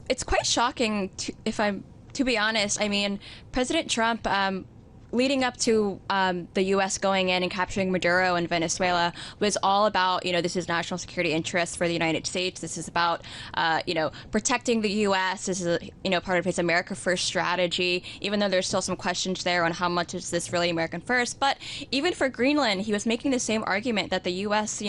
it's quite shocking, to be honest. I mean, President Trump, leading up to the U.S. going in and capturing Maduro in Venezuela was all about, this is national security interests for the United States. This is about, protecting the U.S. This is, part of his America First strategy, even though there's still some questions there on how much is this really American First. But even for Greenland, he was making the same argument that the U.S.,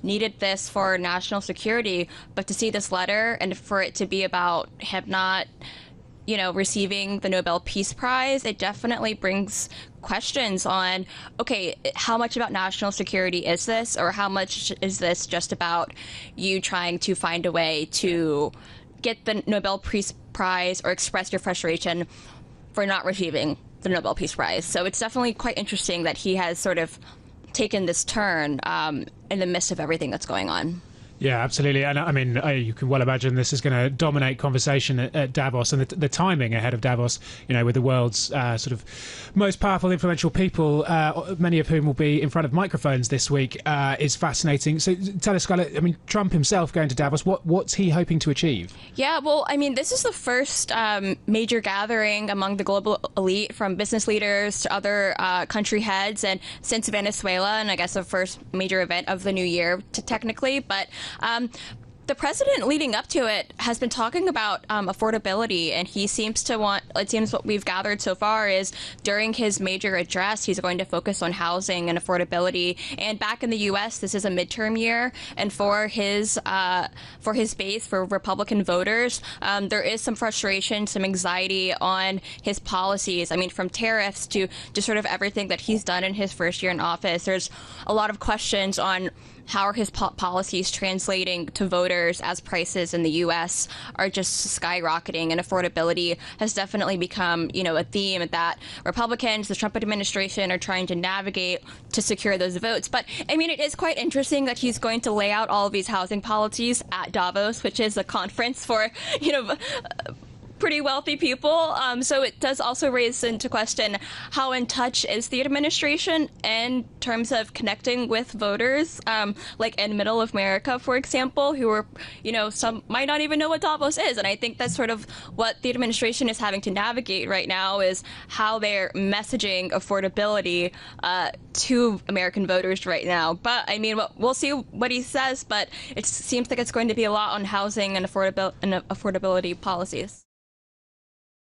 needed this for national security. But to see this letter and for it to be about him not receiving the Nobel Peace Prize, it definitely brings questions on, okay, how much about national security is this, or how much is this just about you trying to find a way to get the Nobel Peace Prize or express your frustration for not receiving the Nobel Peace Prize. So it's definitely quite interesting that he has sort of taken this turn in the midst of everything that's going on. Yeah, absolutely. And I mean, you can well imagine this is going to dominate conversation at Davos, and the timing ahead of Davos, with the world's sort of most powerful, influential people, many of whom will be in front of microphones this week, is fascinating. So tell us, Skylar, I mean, Trump himself going to Davos, what's he hoping to achieve? Yeah, well, I mean, this is the first major gathering among the global elite, from business leaders to other country heads, and since Venezuela, and I guess the first major event of the new year, technically, but the president leading up to it has been talking about affordability, and he seems to want, it seems what we've gathered so far is during his major address, he's going to focus on housing and affordability. And back in the U.S., this is a midterm year, and for his base, for Republican voters, there is some frustration, some anxiety on his policies. I mean, from tariffs to sort of everything that he's done in his first year in office, there's a lot of questions on how are his policies translating to voters as prices in the U.S. are just skyrocketing, and affordability has definitely become, a theme that Republicans, the Trump administration, are trying to navigate to secure those votes. But, I mean, it is quite interesting that he's going to lay out all of these housing policies at Davos, which is a conference for, pretty wealthy people. So it does also raise into question how in touch is the administration in terms of connecting with voters, like in middle of America, for example, who are, some might not even know what Davos is. And I think that's sort of what the administration is having to navigate right now, is how they're messaging affordability to American voters right now. But I mean, we'll see what he says, but it seems like it's going to be a lot on housing and affordability policies.